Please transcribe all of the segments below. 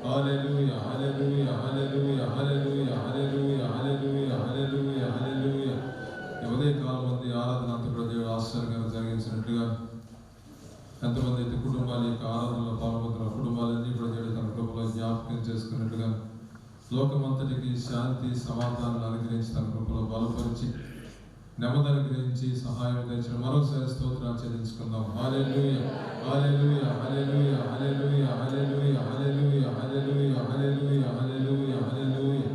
హల్లెలూయా హల్లెలూయా హల్లెలూయా హల్లెలూయా హల్లెలూయా హల్లెలూయా హల్లెలూయా హల్లెలూయా. ఈ ఉదయకాలం మంది ఆరాధన అంతా కూడా దేవుడు ఆశ్చర్యంగా జరిగించినట్లుగా ఎంతమంది అయితే కుటుంబాలు యొక్క ఆరాధనలో పాల్గొంటున్న కుటుంబాలన్నీ కూడా దేవుడు తన కృపలో జ్ఞాపకం చేసుకున్నట్లుగా లోకమంతటికి శాంతి సమాధానాలు అనుగ్రహించి తన కృపలో బలపరిచి నెమ్మది అనుగ్రహించి సహాయం తెచ్చిన మరొకసారి స్తోత్రాలు చెల్లించుకుందాం. హల్లెలూయా హల్లెలూయా హల్లెలూయా హల్లెలూయా హల్లెలూయా హల్లెలూయా హల్లెలూయా హల్లెలూయా హల్లెలూయా హల్లెలూయా.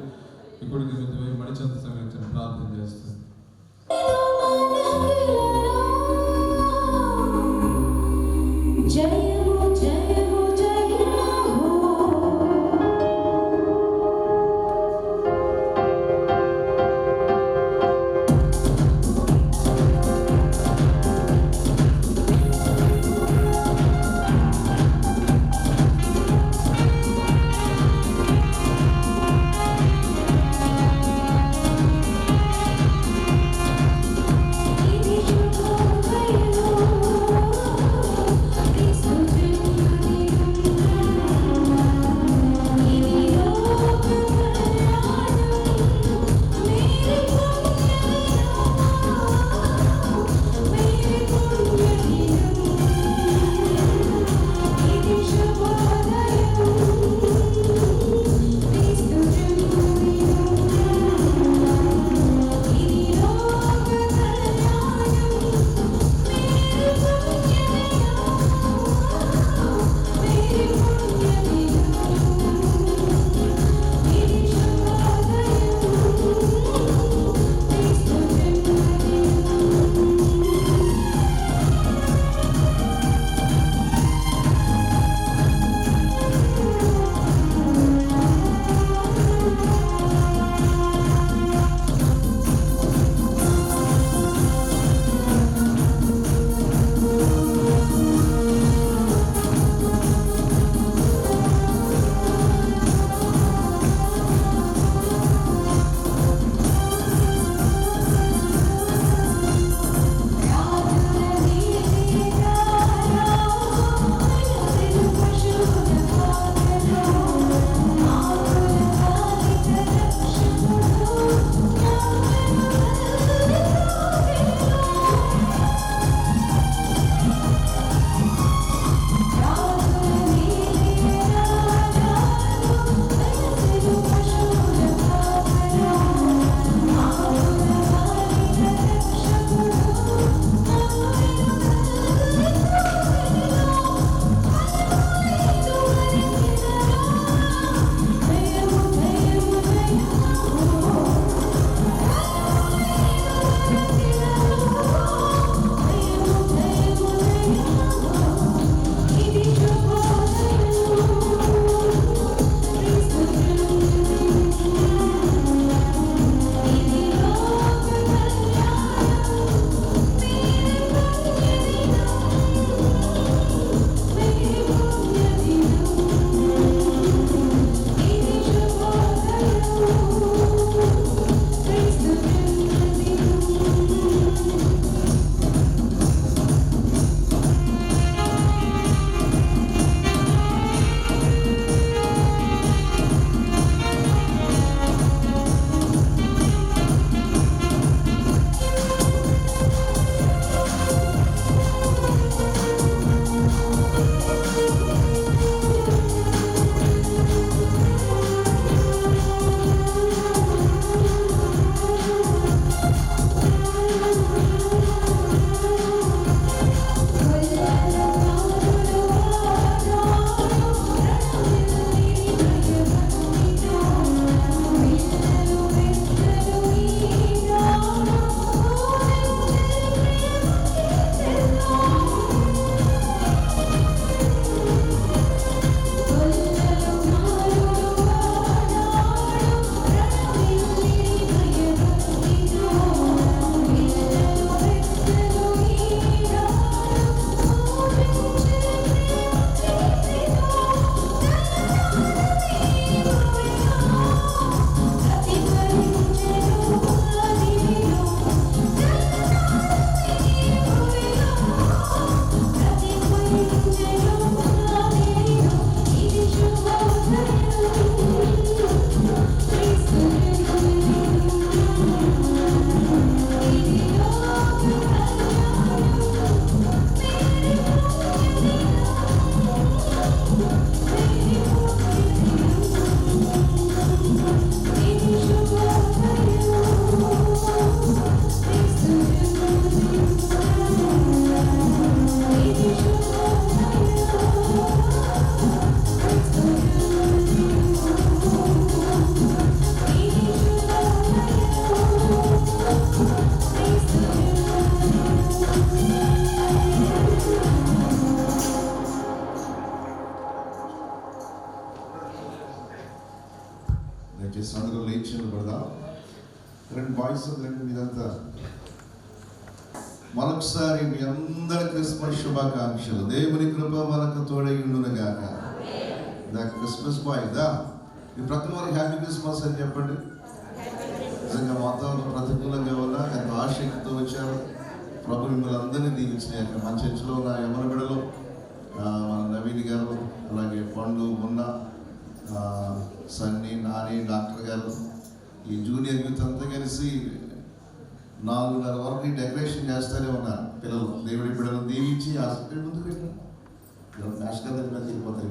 ఇప్పుడు నిమిత్తమై మడిచంత సంగతిని ప్రార్థన చేస్తాను. జయము జయము జయము దయచేసి అందరూ లేచి నిలబడదాం. రెండు బాయ్స్ రెండు మీదంతా మరొకసారి మీ అందరి క్రిస్మస్ శుభాకాంక్షలు. దేవుని కృప మనకు తోడై ఉండును గాక. దా క్రిస్మస్ బాయ్ దా మీ ప్రతి వారికి హ్యాపీ క్రిస్మస్ అని చెప్పండి. నిజంగా వాతావరణం ప్రతికూలంగా ఉన్నా ఎంత ఆసక్తితో వచ్చారు. ప్రభు మిమ్మల్ని అందరినీ దీవించిన యొక్క మన చర్చిలో ఉన్న యమన బిడలో మన నవీన్ గారు, అలాగే పండు, మున్న, సన్నీ, నాని, డాక్టర్ గారు, ఈ జూనియర్ యూత్ అంతా కలిసి 4:30 వరకు డెకరేషన్ చేస్తూనే ఉన్నారు పిల్లలు. దేవుడి బిడ్డలు దీవించి ఆసక్తి ముందుకు పెట్టారు. నేషనల్ దగ్గర వెళ్ళిపోతాయి.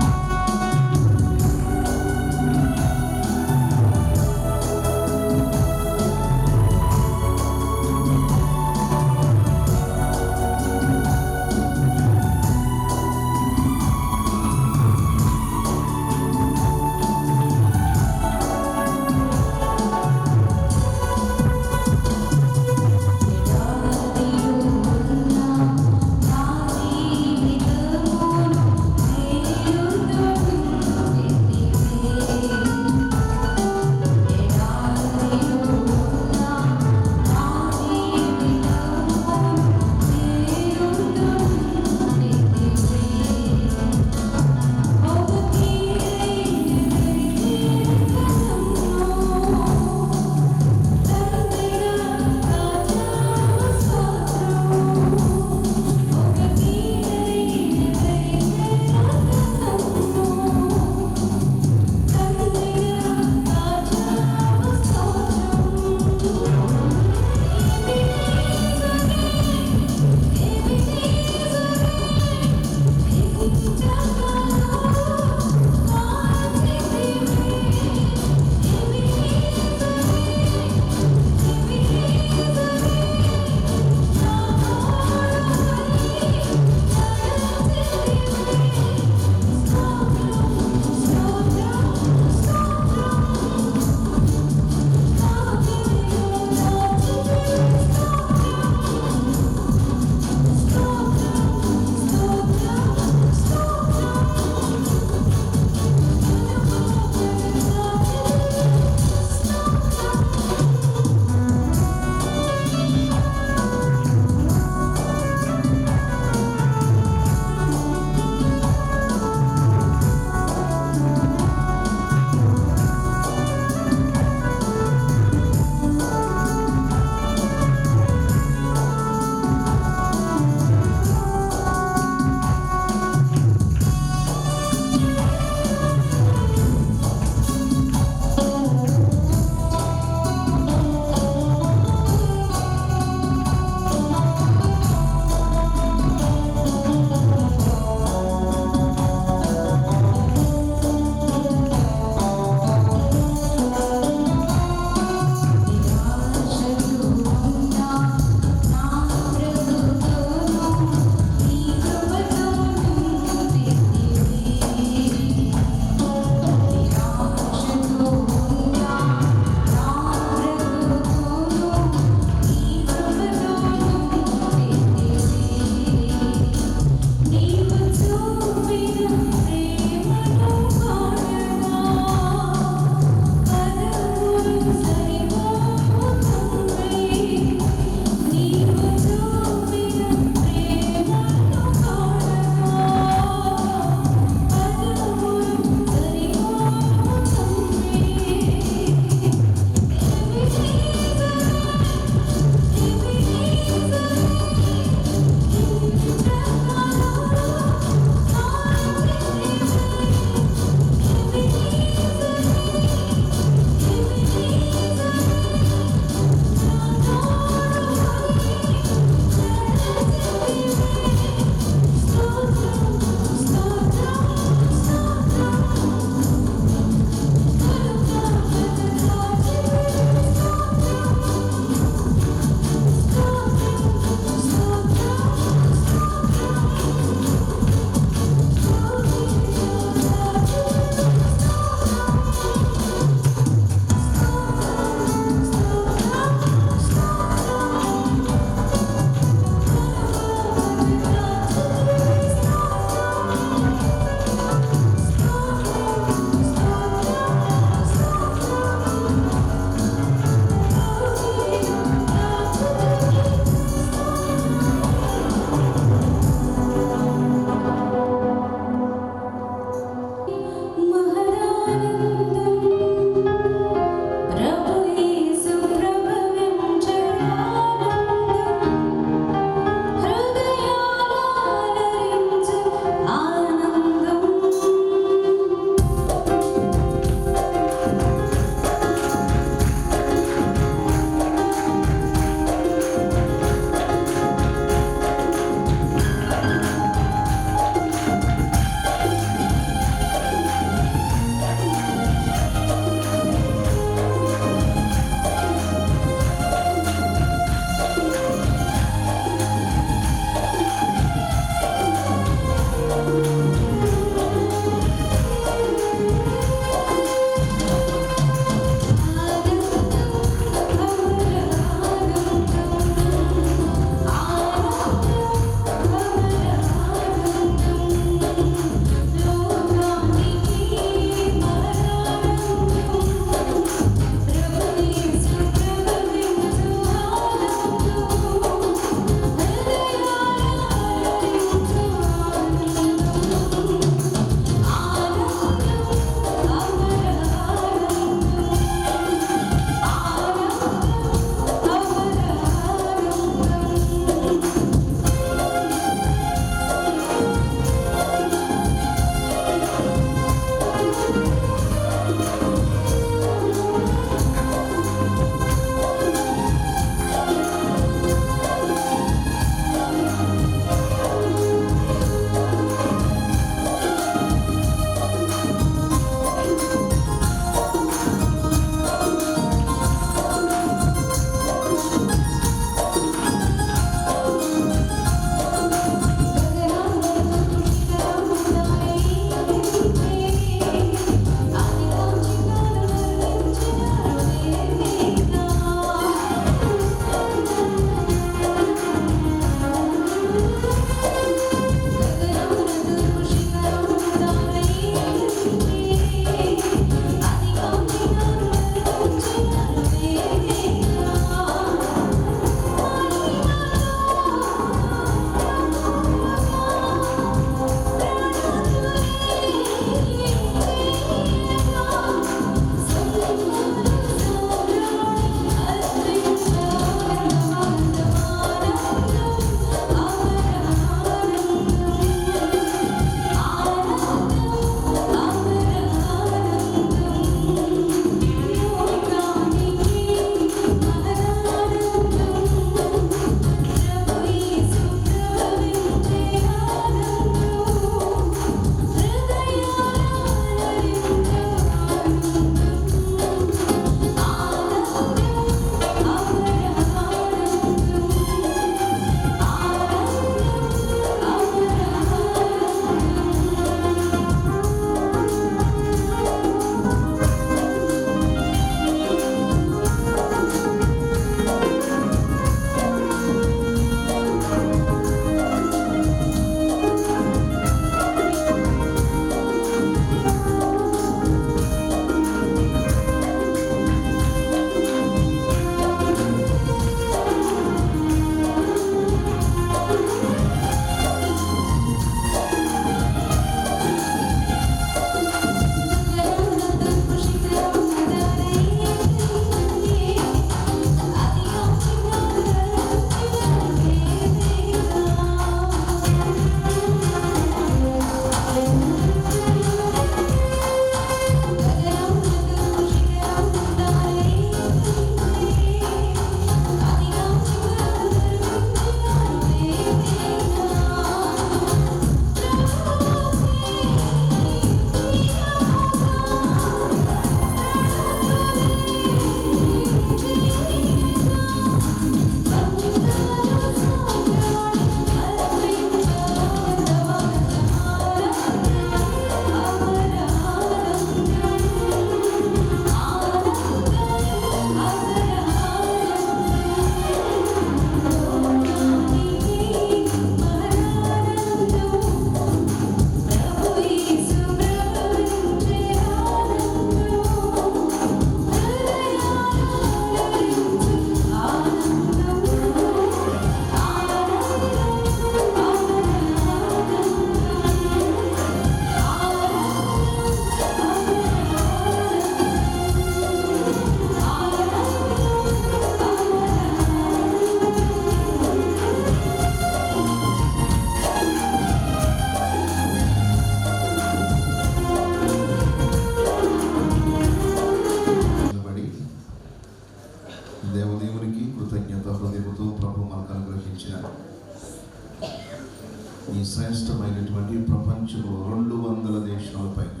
ఈ శ్రేష్టమైనటువంటి ప్రపంచంలో 200 దేశాల పైన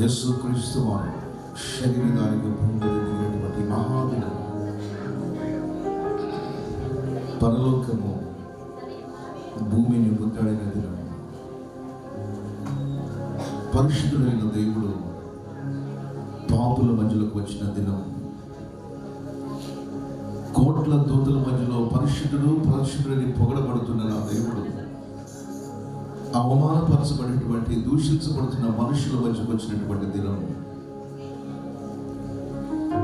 యేసుక్రీస్తు వారు శరీరానికి భూమి మీద దిగినటువంటి మహాదినం. పరలోకము భూమిని ముద్దాడిన దినం. పరిశుద్ధుడైన దేవుడు పాపుల మధ్యలోకి వచ్చిన దినం. కోట్ల దూతల మధ్యలో పరిశుద్ధుడని పొగడబడుతున్న నా దేవుడు అవమానపరచబడినటువంటి దూషించబడుతున్న మనుషుల మధ్యకు వచ్చినటువంటి దినం.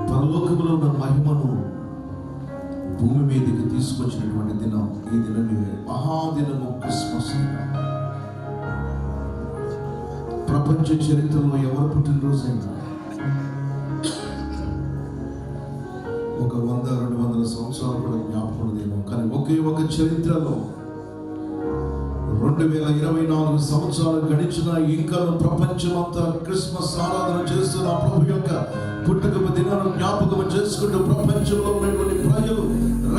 పరలోకములో ఉన్న మహిమను భూమి మీదకి తీసుకొచ్చినటువంటి దినం. ఈ దినమే మహాదినము, క్రిస్మస్. ప్రపంచ చరిత్రలో ఎవరు పుట్టినరోజైనా ఒక 100-200 సంవత్సరాలు కూడా జ్ఞాపకం దేమో, కానీ ఒకే ఒక చరిత్రలో 2024 సంవత్సరాలు గడిచిన ఇంకా ప్రపంచమంతా క్రిస్మస్ ఆరాధన చేస్తున్న ప్రభు యొక్క పుట్టుక దినాలను జ్ఞాపకం చేసుకుంటూ ప్రపంచంలో ఉన్నటువంటి ప్రజలు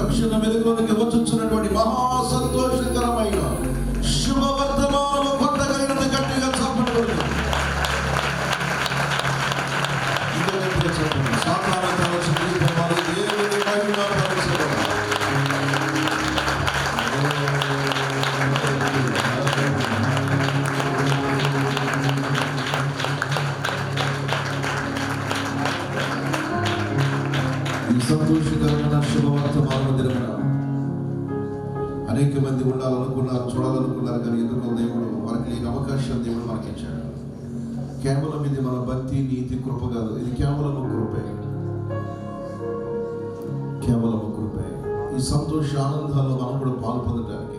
రక్షణ వెలుగులోనికి వచ్చుచున్నటువంటి మహా సంతోషకరమైన శుభవర్తమానము కొట్టగలిగినది. గట్టిగా చెప్పండి. సంతోషకరమైన శుభవర్తమాన దినమున అనేక మంది ఉండాలనుకున్నారు, చూడాలనుకున్నారు, కానీ ఎందుకో దేవుడు వారికి లేని అవకాశం దేవుడు మనకి ఇచ్చాడు. కేవలం ఇది మన భక్తి, నీతి, కృప కాదు. ఇది కేవలం కృపే, కేవలం కృపే. ఈ సంతోష ఆనందాల్లో మనం కూడా పాల్పొందడానికి,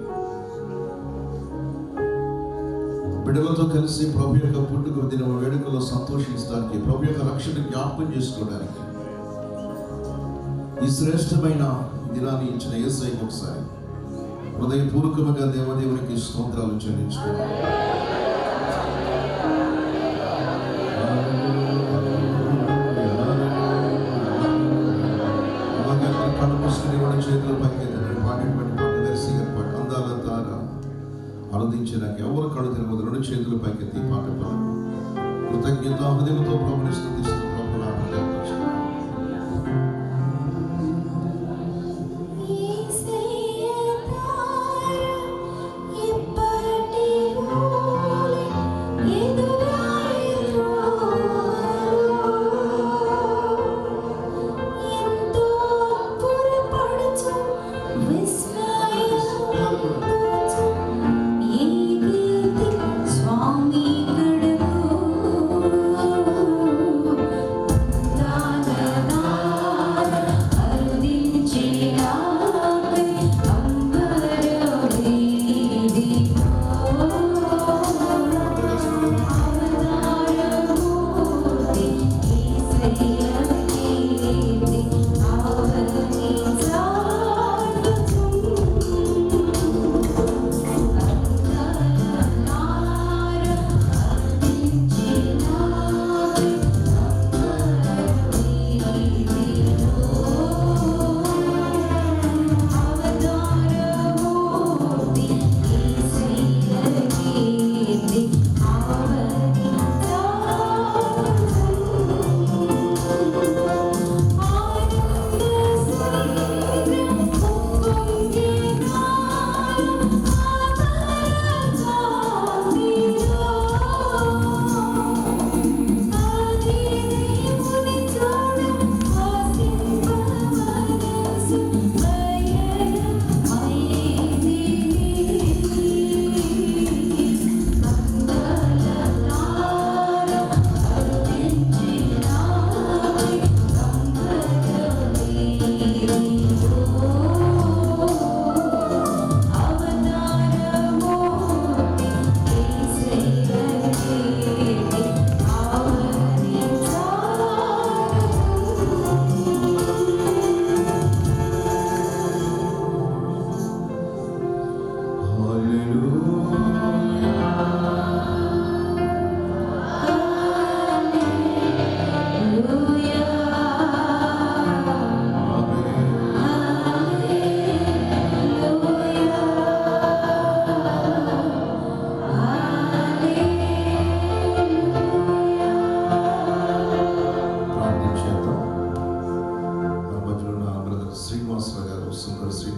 బిడ్డలతో కలిసి ప్రభు యొక్క పుట్టుక దిన వేడుకలో సంతోషించడానికి, ప్రభు యొక్క రక్షణ జ్ఞాపకం చేసుకోవడానికి ఈ శ్రేష్టమైన దినాన్ని ఇచ్చిన యేసయ్యకు ఒకసారి హృదయపూర్వకంగా దేవదేవునికి స్తోత్రాలు చెల్లించుకోవాలి. అలాగే కళ్ళు మూసుకుని కూడా చేతుల పైకి పాడేటువంటి పాట దర్శిగా పాట అందాల తార ఆనందించడానికి ఎవరు కళ్ళు తిరగదు. 2 చేతుల పైకి పాట పాడు. కృతజ్ఞత హృదయంతో ప్రభుని స్తుతిస్తూ ప్రభు నామమున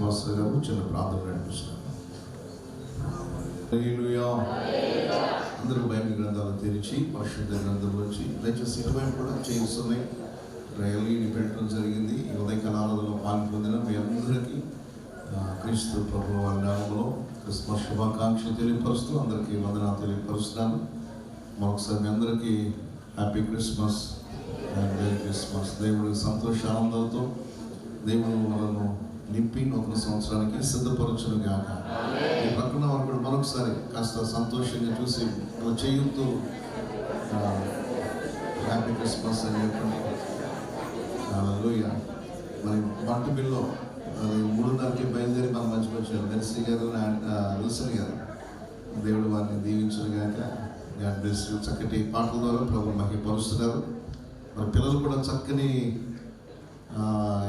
పాస్టర్ గారు చిన్న ప్రార్థన నడిపిస్తున్నారు. హల్లెలూయా. అందరూ బైబిల్ గ్రంథాలు తెరిచి పరిశుద్ధ గ్రంథంలోంచి దయచేసి ఇటువైపు కూడా చేస్తున్నాయి రైలు పెట్టడం జరిగింది. ఈ ఉదయకాల ఆరాధనలో పాల్పొందిన మీ అందరికీ క్రీస్తు ప్రభువు వారి నామములో క్రిస్మస్ శుభాకాంక్షలు తెలియపరుస్తూ అందరికీ వందనాలు తెలియపరుస్తున్నాను. మరొకసారి మీ అందరికీ happy Christmas and merry Christmas. దేవుడి సంతోష ఆనందాలతో దేవుడు మనను నింపి నూతన సంవత్సరానికి సిద్ధపరచును గాక. ఈ ప్రక్కన వారు కూడా మరొకసారి కాస్త సంతోషంగా చూసి చేయుతూ హ్యాపీ క్రిస్మస్ అని చెప్పండి. హల్లెలూయా. మరి బంటుమిల్లో 3:30కి బయలుదేరి మన మధ్యకి వచ్చారు మెర్సీ గారు, విల్సన్ గారు. దేవుడు వారిని దీవించును గాక. God bless you. చక్కటి పాటల ద్వారా ప్రభు మహిమపరుస్తున్నారు. మరి పిల్లలు కూడా చక్కని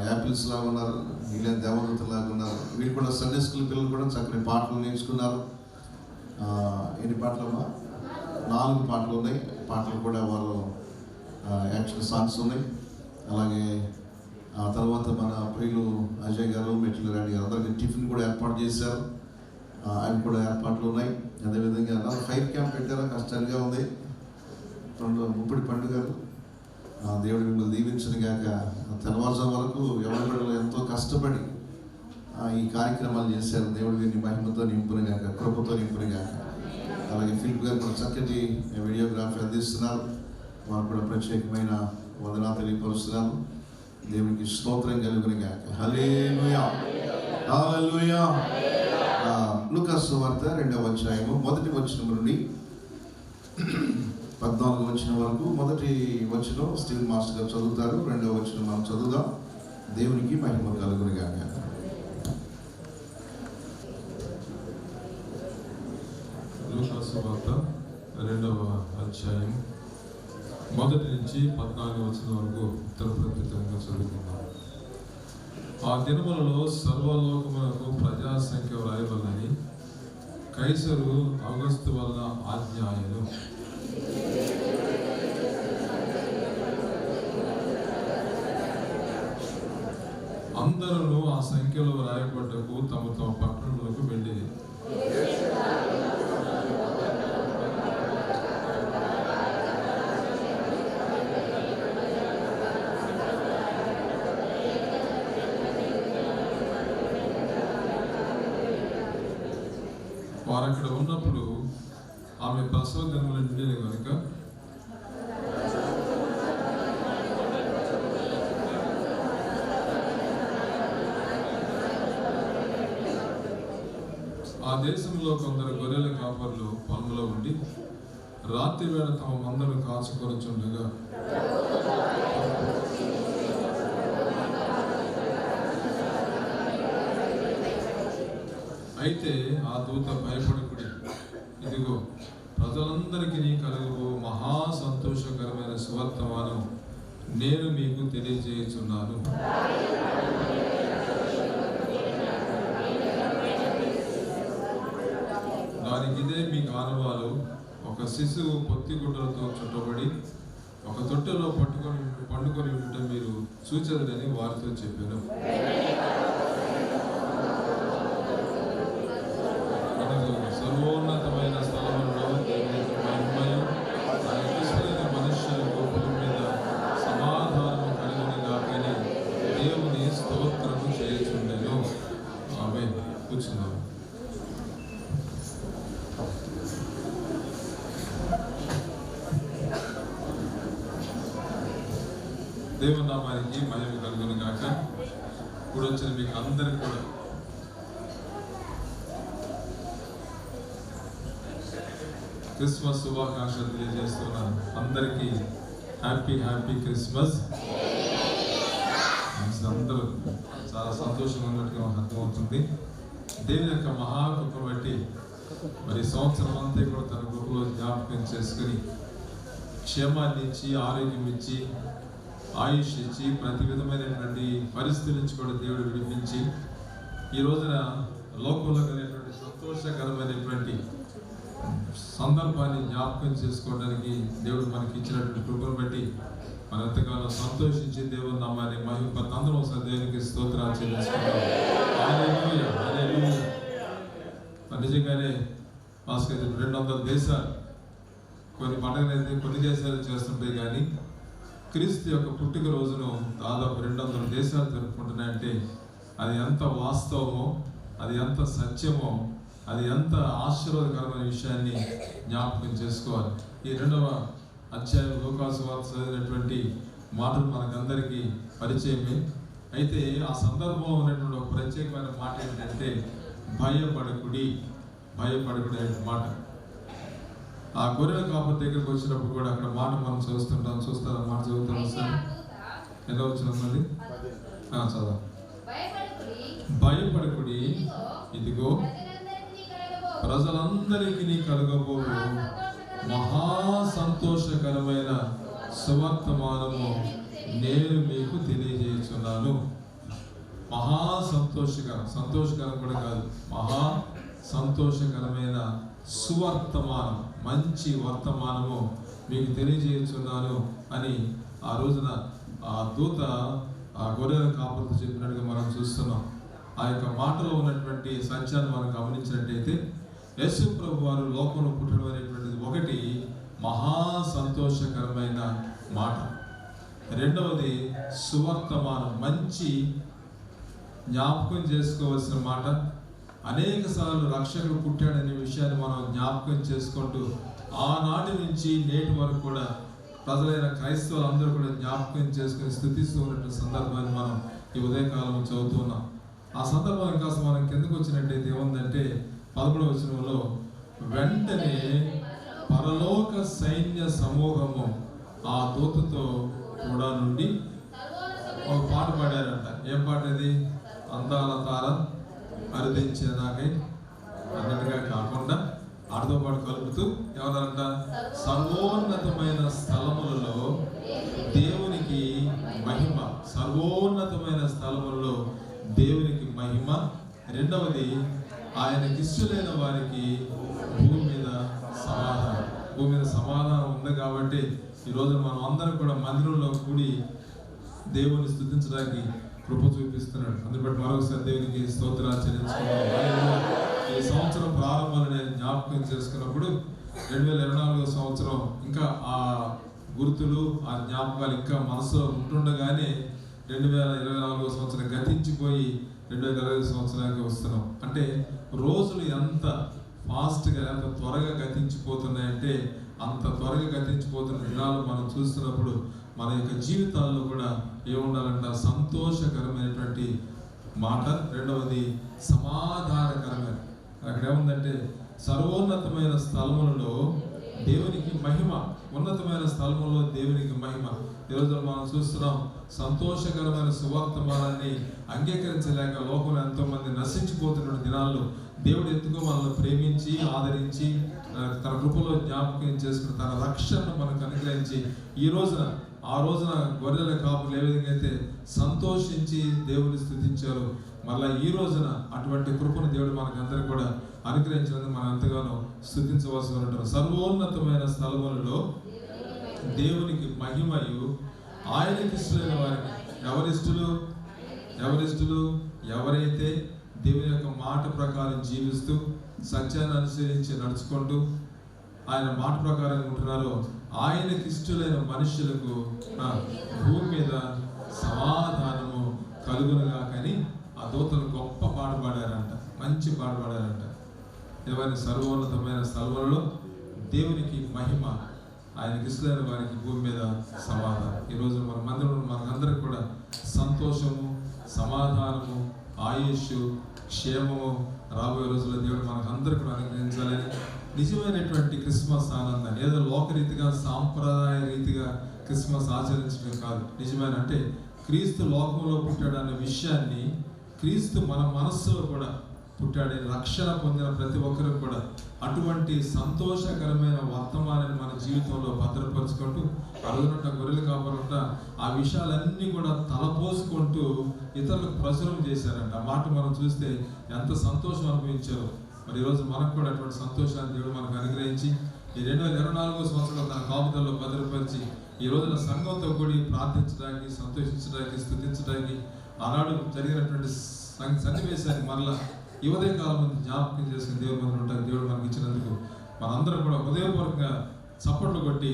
యాపిల్స్ లాగా ఉన్నారు, వీళ్ళ దేవదూతలాగా ఉన్నారు. వీళ్ళు కూడా సండే స్కూల్ పిల్లలు కూడా చక్కని పాటలు నేర్చుకున్నారు. ఎన్ని పాటలమ్మా? 4 పాటలు ఉన్నాయి. పాటలు కూడా వారు యాక్షన్ సాంగ్స్ ఉన్నాయి. అలాగే ఆ తర్వాత మన ప్రియులు అజయ్ గారు, మెట్లు రాణి గారు అందరికీ టిఫిన్ కూడా ఏర్పాటు చేశారు. అవి కూడా ఏర్పాట్లు ఉన్నాయి. అదేవిధంగా ఫైర్ క్యాంప్ పెట్టారు. కష్టంగా ఉంది. ముప్పటి పండుగలు దేవుడు మిమ్మల్ని దీవించను గాక. తెల్లవారుజాము వరకు ఎవరి బిడ్డలు ఎంతో కష్టపడి ఈ కార్యక్రమాలు చేశారు. దేవుడు వీరిని మహిమతో నింపును గాక, కృపతో నింపును గాక. అలాగే ఫిలిప్ గారు కూడా చక్కటి వీడియోగ్రఫీ అందిస్తున్నారు. వారు కూడా ప్రత్యేకమైన వందనాలు తెలియపరుస్తున్నారు. దేవునికి స్తోత్రం కలుగును గాక. హల్లెలూయా. హల్లెలూయా. లూకా సువార్త 2వ అధ్యాయము 1వ వచనం నుండి 14వ వచనం వరకు. మొదటి వచనం స్టీవెన్ మాస్టర్ గారు చదువుతారు. 2వ వచనం మనం చదువుదాం. దేవునికి మహిమ కలుగును గాక. లూకా సువార్త 2వ అధ్యాయం 1 నుంచి 14వ వచనం వరకు ఉత్తర ప్రత్యేకంగా చదువుకుందాం. ఆ దినములలో సర్వలోకములకు ప్రజా సంఖ్య వ్రాయవలనని కైసరు ఆగస్తు వలన ఆజ్ఞ ఆయను. అందరూ ఆ సంఖ్యలో రాయబడ్డకు తమ తమ పట్టణములకు వెళ్ళి వారు అక్కడ ఉన్నప్పుడు ఆమె ప్రసవ దినములు నిండిన కనుక ఆ దేశంలో కొందరు గొర్రెల కాపర్లు పొలంలో ఉండి రాత్రి వేళ తమ మందను కాచుకొనుచుండగా అయితే ఆ దూత భయపడకుడి, ఇదిగో ప్రజలందరికీ కలుగు మహా సంతోషకరమైన సువర్తమానం నేను మీకు తెలియజేయుచున్నాను. దానికి ఇదే మీ ఆనవాలు. ఒక శిశువు పొత్తిగుడ్డలతో చుట్టబడి ఒక తొట్టెలో పండుకొని ఉంటే మీరు చూచెదరని వారితో చెప్పాను. సర్వోన్నతమైన స్థలములలో మహిమయు మనుష్యుల గోపురం మీద సమాధానము కలుగును గాకని దేవుని స్తోత్రము చేయుచుండెను. ఆమేన్. కూర్చున్నాము. దేవుని నామానికి మహిమ కలుగును గాక. ఇప్పుడు వచ్చిన మీకు అందరికి కూడా క్రిస్మస్ శుభాకాంక్షలు తెలియజేస్తున్నాను. అందరికీ హ్యాపీ క్రిస్మస్. అందరూ చాలా సంతోషంగా ఉన్నట్టుగా అర్థమవుతుంది. దేవుని యొక్క మహాకృప బట్టి మరి సంవత్సరం అంతా కూడా తన కృపలో జ్ఞాపకం చేసుకుని క్షేమాన్ని ఇచ్చి, ఆరోగ్యం ఇచ్చి, ఆయుష్ ఇచ్చి, ప్రతి విధమైనటువంటి పరిస్థితి నుంచి కూడా దేవుడు విడిపించి ఈ రోజున లోకంలో కలిగినటువంటి సంతోషకరమైనటువంటి సందర్భాన్ని జ్ఞాపకం చేసుకోవడానికి దేవుడు మనకి ఇచ్చినటువంటి కృపను బట్టి మన ఎంతగానో సంతోషించి దేవుని నామాన్ని మహిమపరచు. అందరం ఒకసారి దేవునికి స్తోత్రాలు చెల్లించుకుంటాం. హల్లెలూయా, హల్లెలూయా. నిజంగానే మాస్కర్ 200 దేశాలు కొన్ని పండుగలు అయితే కొన్ని దేశాలు చేస్తుంటాయి, కానీ క్రీస్తు యొక్క పుట్టుక రోజును దాదాపు 200 దేశాలు జరుపుకుంటున్నాయంటే అది ఎంత వాస్తవమో, అది ఎంత సత్యమో, అది ఎంత ఆశీర్వాదకరమైన విషయాన్ని జ్ఞాపకం చేసుకోవాలి. ఈ 2వ అధ్యాయం లూకాసు వార్త చదివినటువంటి మాటలు మనకందరికీ పరిచయమే. అయితే ఆ సందర్భంలో ఉన్నటువంటి ఒక ప్రత్యేకమైన మాట ఏంటంటే భయపడకుడి, భయపడకుడి అనే మాట. ఆ గొర్రెల కాపరి దగ్గరికి వచ్చినప్పుడు కూడా అక్కడ మాట మనం చూస్తాం మాట చదువుతాం సార్. ఎలా వచ్చిన మళ్ళీ చదవ. భయపడకుడి, ఇదిగో ప్రజలందరికీ కలగబో మహా సంతోషకరమైన సువర్తమానము నేను మీకు తెలియజేస్తున్నాను. మహా సంతోషకరం కూడా కాదు, మహా సంతోషకరమైన సువర్తమానం, మంచి వర్తమానము మీకు తెలియజేస్తున్నాను అని ఆ రోజున ఆ దూత ఆ గొర్రెల కాపులతో చెప్పినట్టుగా మనం చూస్తున్నాం. ఆ యొక్క మాటలో ఉన్నటువంటి సత్యాన్ని మనం గమనించినట్టయితే యేసు ప్రభు వారు లోకంలో పుట్టడం అనేటువంటిది ఒకటి మహా సంతోషకరమైన మాట. రెండవది సువర్తమానం, మంచి జ్ఞాపకం చేసుకోవాల్సిన మాట. అనేక సార్లు రక్షకుడు పుట్టాడనే విషయాన్ని మనం జ్ఞాపకం చేసుకుంటూ ఆనాటి నుంచి నేటి వరకు కూడా ప్రజలైన క్రైస్తవులు అందరూ కూడా జ్ఞాపకం చేసుకుని స్తుతిస్తూ ఉన్నటువంటి సందర్భాన్ని మనం ఈ ఉదయకాలంలో చదువుతున్నాం. ఆ సందర్భం ఇంకా మనం కిందకు వచ్చినట్టయితే ఏముందంటే 11వ వచనంలో వెంటనే పరలోక సైన్య సమూహము ఆ దూతతో కూడా నుండి ఒక పాట పాడారంట. ఏం పాట ఇది? అందాల తార అరుదించేదాకై అన్నట్టుగా కాకుండా ఆటతో పాటు కలుపుతూ ఏమన్నారంట? సర్వోన్నతమైన స్థలములలో దేవునికి మహిమ, సర్వోన్నతమైన స్థలములలో దేవునికి మహిమ. రెండవది ఆయనకి ఇష్టలైన వారికి భూమి మీద సమాధానం. భూమి మీద సమాధానం ఉంది కాబట్టి ఈరోజు మనం అందరం కూడా మందిరంలో కూడి దేవుని స్తుతించడానికి కృప చూపిస్తున్నాడు. అందుని బట్టి మరొకసారి దేవునికి స్తోత్రాలు చెల్లించుకున్నాం. ఈ సంవత్సరం ప్రారంభంలో నేను జ్ఞాపకం చేసుకున్నప్పుడు 2024 సంవత్సరం ఇంకా ఆ గుర్తులు, ఆ జ్ఞాపకాలు ఇంకా మనసులో ఉంటుండగానే 2024 సంవత్సరం గతించిపోయి 2025 సంవత్సరానికి వస్తున్నాం. అంటే రోజులు ఎంత ఫాస్ట్గా, ఎంత త్వరగా గతించిపోతున్నాయంటే అంత త్వరగా గతించిపోతున్న దినాలు మనం చూస్తున్నప్పుడు మన యొక్క జీవితాల్లో కూడా ఏముండాలంట? సంతోషకరమైనటువంటి మాట. రెండవది సమాధానకరమైన. అక్కడ ఏముందంటే సర్వోన్నతమైన స్థలములలో దేవునికి మహిమ, ఉన్నతమైన స్థలములో దేవునికి మహిమ. ఈరోజు మనం చూస్తున్నాం సంతోషకరమైన సువర్తమానాన్ని అంగీకరించలేక లోకంలో ఎంతో మంది నశించిపోతున్న దినాల్లో దేవుడు ఎందుకో మనల్ని ప్రేమించి ఆదరించి తన కృపలో జ్ఞాపకం చేసుకుని తన రక్షణను మనకు అనుగ్రహించి ఆ రోజున గొర్రెల కాపులు ఏ విధంగా అయితే సంతోషించి దేవుని స్తుతించారు, మళ్ళీ ఈ రోజున అటువంటి కృపను దేవుడు మనకందరికీ కూడా అనుగ్రహించినందుకు మనం ఎంతగానో స్తుతించవలసి ఉంటారు. సర్వోన్నతమైన స్థలములలో దేవునికి మహిమయు ఆయనకి ఇష్టమైన వారికి. ఎవరిష్టులు? ఎవరైతే దేవుని యొక్క మాట ప్రకారం జీవిస్తూ సత్యాన్ని అనుసరించి నడుచుకుంటూ ఆయన మాట ప్రకారం ఉంటున్నారో ఆయనకి ఇష్టలైన మనుషులకు భూమి మీద సమాధానము కలుగునుగా. కానీ ఆ దూతలు గొప్ప పాట పాడారంట, మంచి పాట పాడారంట. ఏమైనా సర్వోన్నతమైన స్థలములలో దేవునికి మహిమ, ఆయనకి ఇష్టమైన వారికి భూమి మీద సమాధానం. ఈరోజు మన మందిరంలో మనకందరికి కూడా సంతోషము, సమాధానము, ఆయుష్, క్షేమము రాబోయే రోజుల్లో దేవుడు మనకందరికీ కూడా అనుగ్రహించాలని నిజమైనటువంటి క్రిస్మస్ ఆనందాన్ని ఏదో లోకరీతిగా సాంప్రదాయ రీతిగా క్రిస్మస్ ఆచరించడం కాదు. నిజమైన అంటే క్రీస్తు లోకంలో పుట్టాడు అనే విషయాన్ని, క్రీస్తు మన మనస్సులో కూడా పుట్టాడని రక్షణ పొందిన ప్రతి ఒక్కరు కూడా అటువంటి సంతోషకరమైన వర్తమానాన్ని మన జీవితంలో భద్రపరుచుకుంటూ అరుగునట్ట గొర్రెలు కాపాలంట ఆ విషయాలన్నీ కూడా తలపోసుకుంటూ ఇతరులకు ప్రచురం చేశారంట. ఆ మాట మనం చూస్తే ఎంత సంతోషం అనుభవించారో. మరి ఈరోజు మనకు కూడా అటువంటి సంతోషాన్ని దేవుడు మనకు అనుగ్రహించి ఈ 2024 సంవత్సరంలో తన కాపుదల్లో భద్రపరిచి ఈ రోజున సంఘంతో కూడి ప్రార్థించడానికి, సంతోషించడానికి, స్తుతించడానికి ఆనాడు జరిగినటువంటి సన్నివేశాన్ని మరలా ఈ ఉదయ కాలం మంది జ్ఞాపకం చేసుకుని దేవుని మందిరం ఉంటానికి దేవుడు మనకి ఇచ్చినందుకు మనందరం కూడా హృదయపూర్వకంగా చప్పట్లు కొట్టి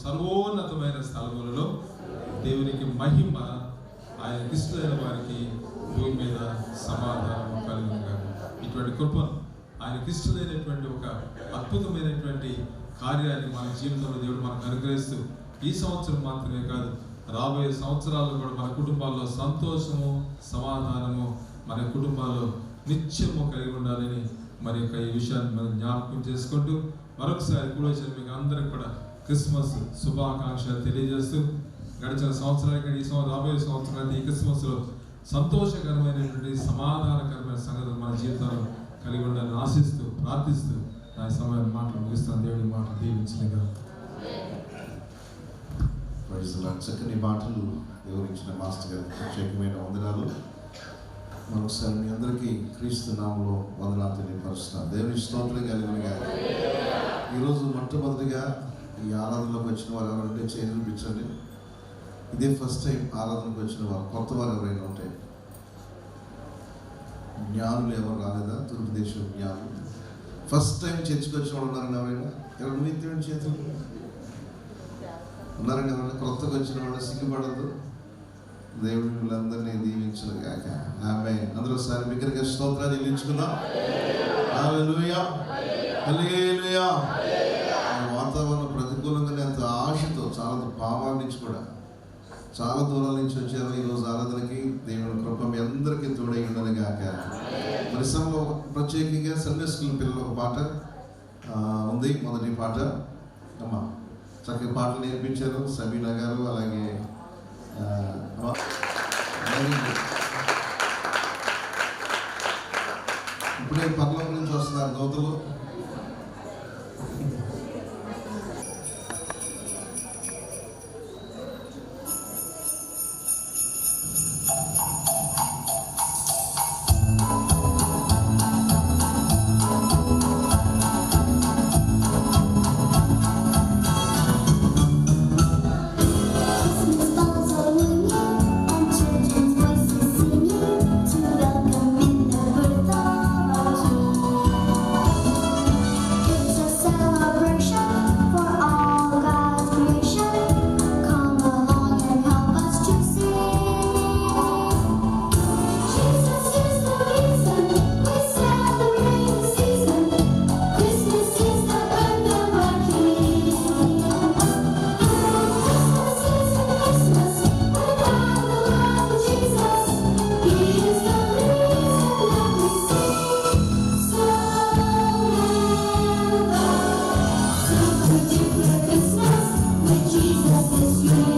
సర్వోన్నతమైన స్థలములలో దేవునికి మహిమ, ఆయన ఇష్టమైన వారికి భూమి మీద సమాధానం కలుగునుగా. ఇటువంటి కృపను, ఆయనకి ఇష్టమైనటువంటి ఒక అద్భుతమైనటువంటి కార్యాన్ని మన జీవితంలో దేవుడు మనకు అనుగ్రహిస్తూ ఈ సంవత్సరం మాత్రమే కాదు, రాబోయే సంవత్సరాల్లో కూడా మన కుటుంబాల్లో సంతోషము, సమాధానము మన కుటుంబాల్లో నిత్యము కలిగి ఉండాలని మరి యొక్క ఈ విషయాన్ని మనం జ్ఞాపకం చేసుకుంటూ మరొకసారి కూడా మీకు అందరికి కూడా క్రిస్మస్ శుభాకాంక్షలు తెలియజేస్తూ గడిచిన సంవత్సరానికి ఈ రాబోయే సంవత్సరానికి ఈ క్రిస్మస్లో సంతోషకరమైనటువంటి సమాధానకరమైన సంగతులు మన జీవితంలో కలిగి ఉండాలని ఆశిస్తూ ప్రార్థిస్తూ నా సమయాన్ని మాటలు ముగిస్తాను. దేవుడి మాటలు దీవించినగా. చక్కని మాటలు వివరించిన మాస్టర్ గారు ప్రత్యేకమైన వందనాలు. మరొకసారి మీ అందరికీ క్రీస్తు నామములో వందనాలు తెలియపరుస్తున్నాను. దేవుని స్తోత్రం కలిగినగా. ఈరోజు మొట్టమొదటిగా ఈ ఆరాధనలోకి వచ్చిన వారు ఎవరంటే చేయి చూపించండి. ఇదే ఫస్ట్ టైం ఆరాధనకు వచ్చిన వారు, కొత్త వారు ఎవరైనా ఉంటే. జ్ఞానులు ఎవరు రాలేదా? తూర్పు దేశం జ్ఞానులు. ఫస్ట్ టైం చర్చికి వచ్చిన వాళ్ళు ఉన్నారని ఎవరైనా? ఎవరు నిత్యం చేతులు ఉన్నారని ఎవరైనా? కొత్తగా వచ్చిన వాళ్ళు సిగ్గుపడద్దు. దేవుడు వీళ్ళందరినీ దీవించిన గాక. ఆమేన్. అందరూ ఒకసారి బిగ్గరగా స్తోత్రాలు చెల్లించుకుందాం. హల్లెలూయా, హల్లెలూయా. వాతావరణం ప్రతికూలంగానే అంత ఆశతో చాలా పామాల నుంచి కూడా చాలా దూరాల నుంచి వచ్చారు ఈరోజు ఆరాధనకి. దేవుని కృప మీ అందరికీ తోడై ఉండాలి గాక. మరి సమయంలో ప్రత్యేకంగా సండే స్కూల్ పిల్లలు ఒక పాట ఉంది. మొదటి పాట అమ్మా చక్కగా పాటలు నేర్పించారు సమీనా గారు. అలాగే ఇప్పుడే పర్లం నుంచి వస్తున్నారు దోతలు. Jesus is